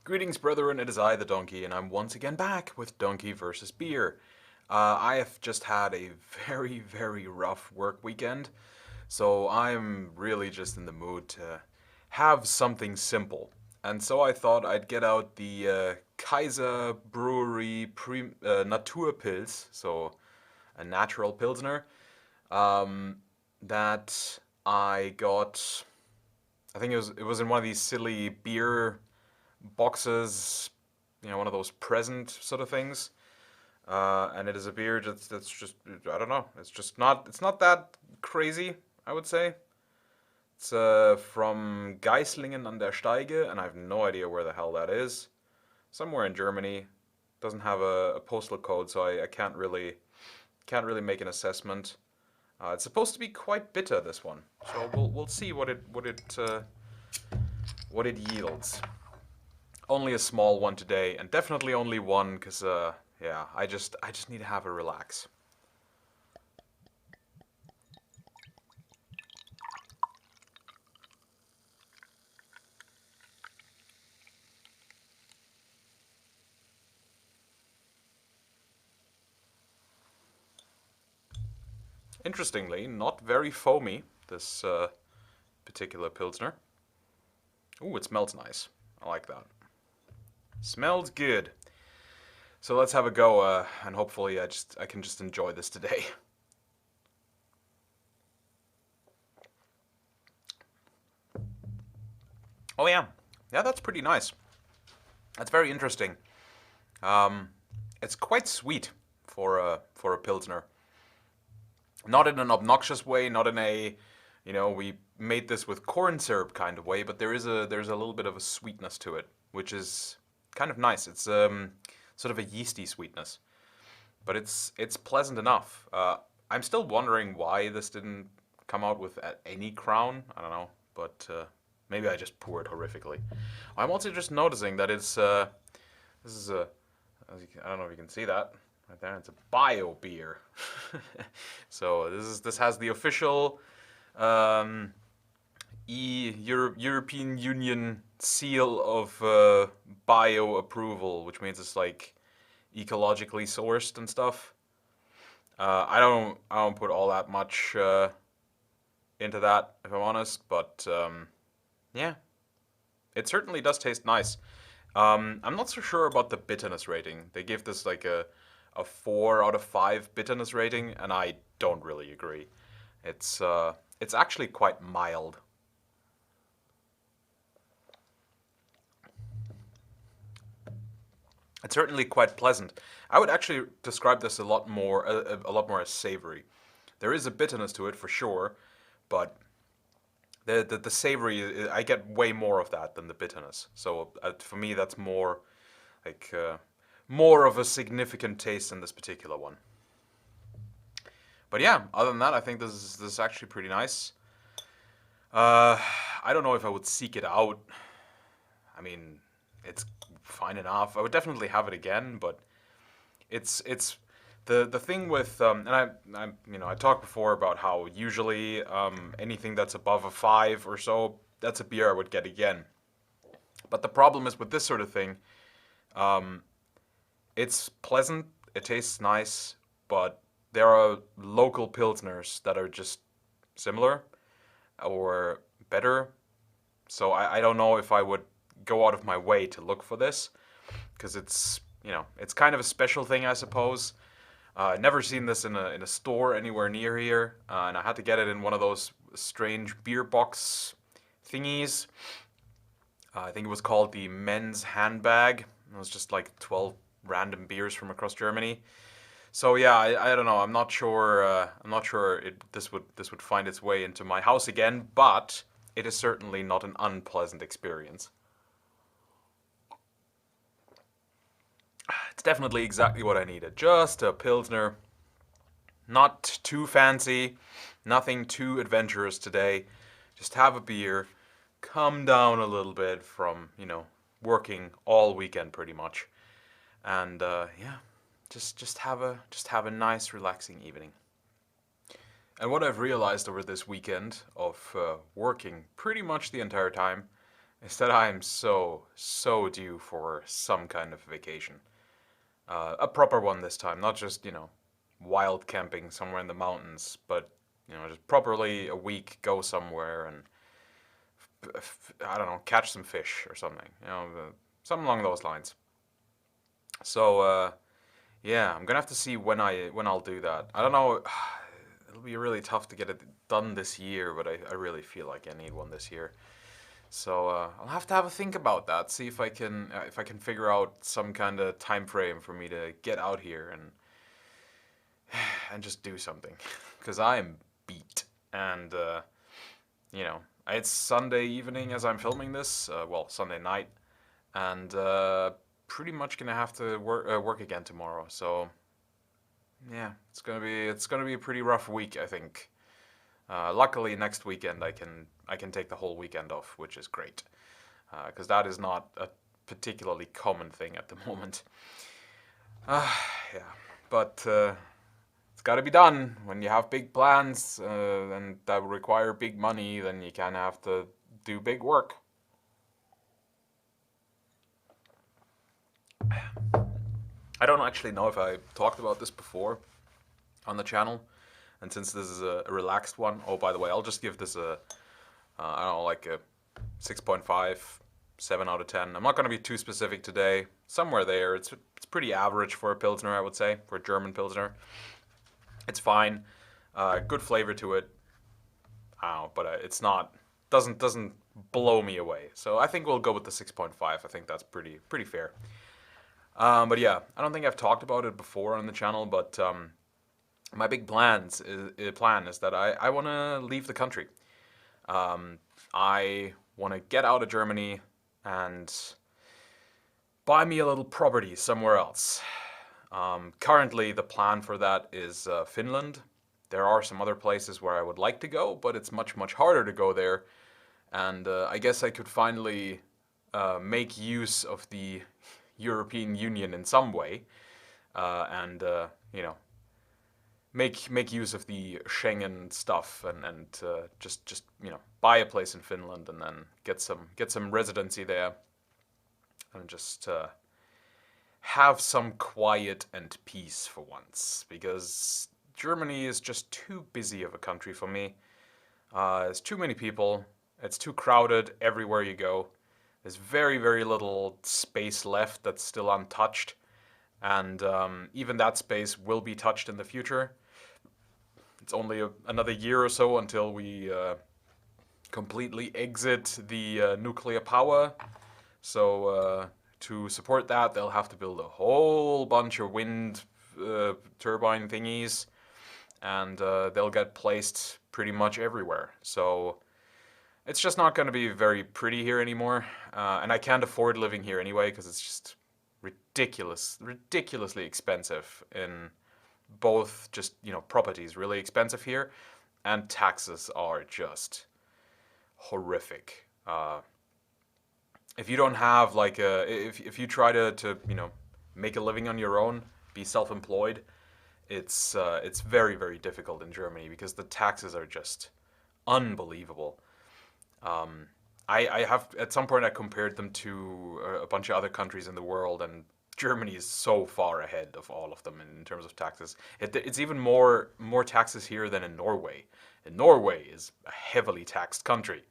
Greetings, brethren, it is I, the Donkey, and I'm once again back with Donkey versus Beer. I have just had a very, very rough work weekend, so I'm really just in the mood to have something simple. And so I thought I'd get out the Kaiser Natur Pils, so a natural Pilsner, that I got. I think it was in one of these silly beer boxes, one of those present sort of things. And it is a beer that's just, I don't know, it's not that crazy, I would say. It's from Geislingen an der Steige, and I have no idea where the hell that is. Somewhere in Germany. Doesn't have a postal code, so I can't really make an assessment. It's supposed to be quite bitter, this one, so we'll see what it yields. Only a small one today, and definitely only one, because, yeah, I just need to have a relax. Interestingly, not very foamy, this particular Pilsner. Ooh, it smells nice. I like that. Smells good. So let's have a go, and hopefully I can just enjoy this today. Oh yeah, that's pretty nice. That's very interesting. It's quite sweet for a Pilsner. Not in an obnoxious way, not in a, we made this with corn syrup kind of way, but there's a little bit of a sweetness to it, which is kind of nice. It's sort of a yeasty sweetness, but it's pleasant enough. I'm still wondering why this didn't come out with any crown. I don't know, but maybe I just poured horrifically. I'm also just noticing that it's this is a, I don't know if you can see that right there. It's a bio beer. So this has the official European Union seal of bio approval, which means it's like ecologically sourced and stuff. I don't put all that much into that, if I'm honest, but yeah, it certainly does taste nice. I'm not so sure about the bitterness rating. They give this like a 4 out of 5 bitterness rating, and I don't really agree. It's actually quite mild. It's certainly quite pleasant. I would actually describe this a lot more as savory. There is a bitterness to it for sure, but the savory, I get way more of that than the bitterness. So for me, that's more like more of a significant taste in this particular one. But yeah, other than that, I think this is actually pretty nice. I don't know if I would seek it out. I mean, it's fine enough. I would definitely have it again, but it's the thing with and I talked before about how usually anything that's above a 5 or so, that's a beer I would get again. But the problem is with this sort of thing, it's pleasant, it tastes nice, but there are local pilsners that are just similar or better. So I don't know if I would go out of my way to look for this, because it's kind of a special thing, I suppose. Never seen this in a store anywhere near here, and I had to get it in one of those strange beer box thingies. I think it was called the men's handbag. It was just like 12 random beers from across Germany. So yeah, I don't know. I'm not sure. This would find its way into my house again, but it is certainly not an unpleasant experience. It's definitely exactly what I needed. Just a Pilsner. Not too fancy, nothing too adventurous today. Just have a beer, come down a little bit from, working all weekend pretty much. And yeah, just have a nice relaxing evening. And what I've realized over this weekend of working pretty much the entire time, is that I am so due for some kind of vacation. A proper one this time, not just, wild camping somewhere in the mountains, but, just properly a week, go somewhere and, I don't know, catch some fish or something, something along those lines. So, yeah, I'm gonna have to see when I'll do that. I don't know. It'll be really tough to get it done this year, but I really feel like I need one this year. So I'll have a think about that. See if I can figure out some kind of time frame for me to get out here and just do something, because I'm beat. And you know, it's Sunday evening as I'm filming this. Well, Sunday night, and pretty much gonna have to work again tomorrow. So yeah, it's gonna be a pretty rough week, I think. Luckily, next weekend I can take the whole weekend off, which is great, because that is not a particularly common thing at the moment. Uh, yeah, but it's got to be done. When you have big plans and that require big money, then you kind of have to do big work. I don't actually know if I talked about this before on the channel, and since this is a relaxed one, oh, by the way, I'll just give this I don't know, like a 6.5, 7 out of 10. I'm not going to be too specific today. Somewhere there. It's pretty average for a Pilsner, I would say, for a German Pilsner. It's fine. Good flavor to it. But it's not, doesn't blow me away. So I think we'll go with the 6.5. I think that's pretty fair. But yeah, I don't think I've talked about it before on the channel, but my big plan is that I want to leave the country. I want to get out of Germany and buy me a little property somewhere else. Currently, the plan for that is Finland. There are some other places where I would like to go, but it's much harder to go there. And I guess I could finally make use of the European Union in some way, and you know, make use of the Schengen stuff, and just buy a place in Finland and then get some residency there, and just have some quiet and peace for once, because Germany is just too busy of a country for me. There's too many people. It's too crowded everywhere you go. There's very little space left that's still untouched, and even that space will be touched in the future. It's only another year or so until we completely exit the nuclear power. So to support that, they'll have to build a whole bunch of wind turbine thingies, and they'll get placed pretty much everywhere. So it's just not going to be very pretty here anymore, and I can't afford living here anyway because it's just ridiculously expensive in both just, properties really expensive here, and taxes are just horrific. If you don't have like if you try to make a living on your own, be self-employed, it's very difficult in Germany because the taxes are just unbelievable. I have at some point I compared them to a bunch of other countries in the world, and Germany is so far ahead of all of them in terms of taxes. It's even more taxes here than in Norway. And Norway is a heavily taxed country.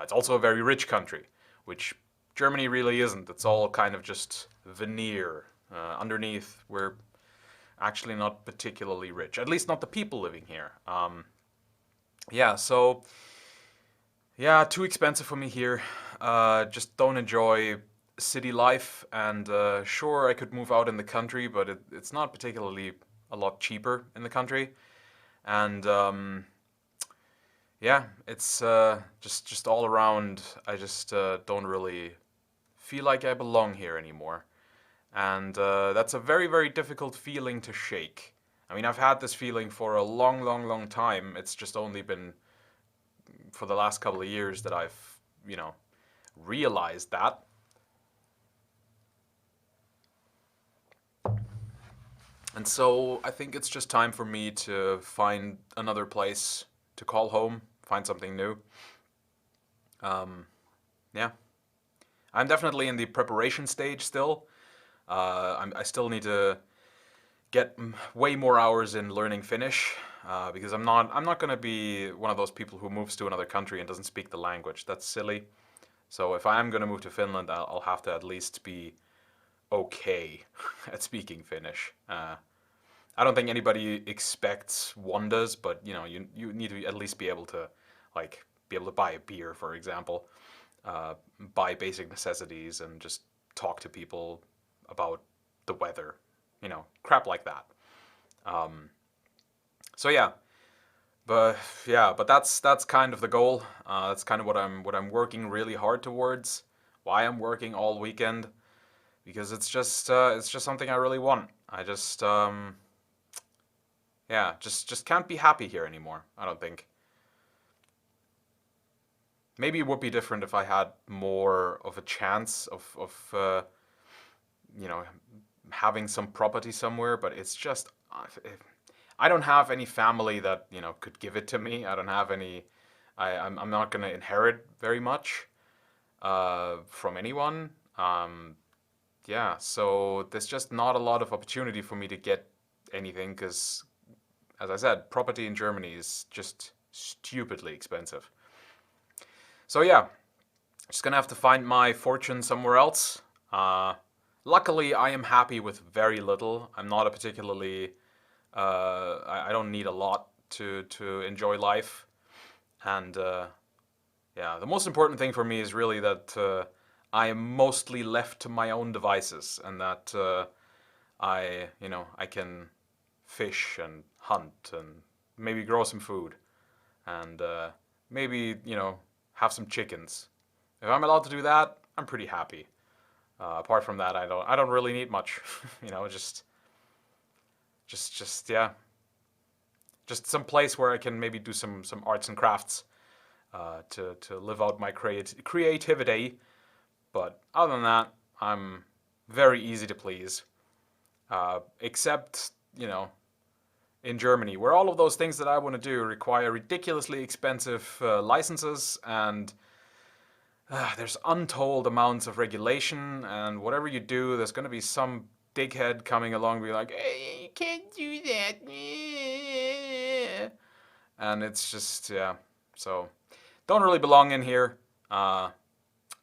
It's also a very rich country, which Germany really isn't. It's all kind of just veneer. Underneath, we're actually not particularly rich. At least not the people living here. Yeah, so yeah, too expensive for me here. Just don't enjoy city life, and sure, I could move out in the country, but it's not particularly a lot cheaper in the country. And yeah, it's just all around. I just don't really feel like I belong here anymore, and that's a very difficult feeling to shake. I mean, I've had this feeling for a long time. It's just only been for the last couple of years that I've, realized that. And so I think it's just time for me to find another place to call home, find something new. Um, Yeah. I'm definitely in the preparation stage still. I still need to get way more hours in learning Finnish because I'm not gonna be one of those people who moves to another country and doesn't speak the language. That's silly. So if I am gonna move to Finland, I'll have to at least be okay at speaking Finnish. I don't think anybody expects wonders, but you know, you need to at least be able to, like, be able to buy a beer, for example, buy basic necessities, and just talk to people about the weather, you know, crap like that. Um, so but that's kind of the goal. That's kind of what I'm working really hard towards. Why I'm working all weekend, because it's just something I really want. I just yeah, just can't be happy here anymore, I don't think. Maybe it would be different if I had more of a chance of you know, having some property somewhere, but it's just I don't have any family that, you know, could give it to me. I don't have any. I'm not gonna inherit very much from anyone. Yeah, so there's just not a lot of opportunity for me to get anything because, as I said, property in Germany is just stupidly expensive. So yeah, just gonna have to find my fortune somewhere else. Uh, Luckily, I am happy with very little. I'm not a particularly. I don't need a lot to enjoy life, and yeah, the most important thing for me is really that I am mostly left to my own devices, and that I can fish and hunt and maybe grow some food, and maybe have some chickens. If I'm allowed to do that, I'm pretty happy. Apart from that, I don't really need much. Just yeah, just some place where I can maybe do some arts and crafts to live out my creativity. But other than that, I'm very easy to please. Except in Germany, where all of those things that I want to do require ridiculously expensive licenses, and there's untold amounts of regulation, and whatever you do, there's going to be some dickhead coming along and be like, hey, you can't do that. And it's just, yeah. So, don't really belong in here.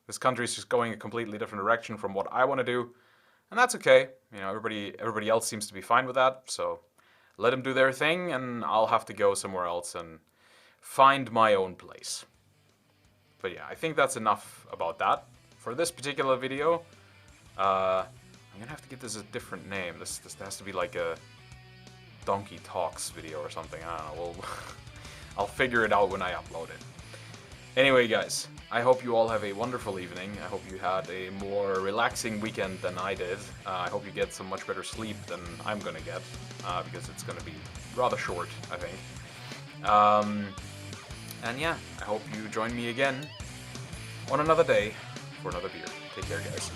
This country's just going a completely different direction from what I want to do, and that's okay. Everybody else seems to be fine with that, so let them do their thing, and I'll have to go somewhere else and find my own place. But yeah, I think that's enough about that for this particular video. I'm gonna have to give this a different name. This has to be like a Donkey Talks video or something. I don't know. I'll figure it out when I upload it. Anyway, guys, I hope you all have a wonderful evening. I hope you had a more relaxing weekend than I did. I hope you get some much better sleep than I'm gonna get, because it's gonna be rather short, I think. And yeah, I hope you join me again on another day for another beer. Take care, guys.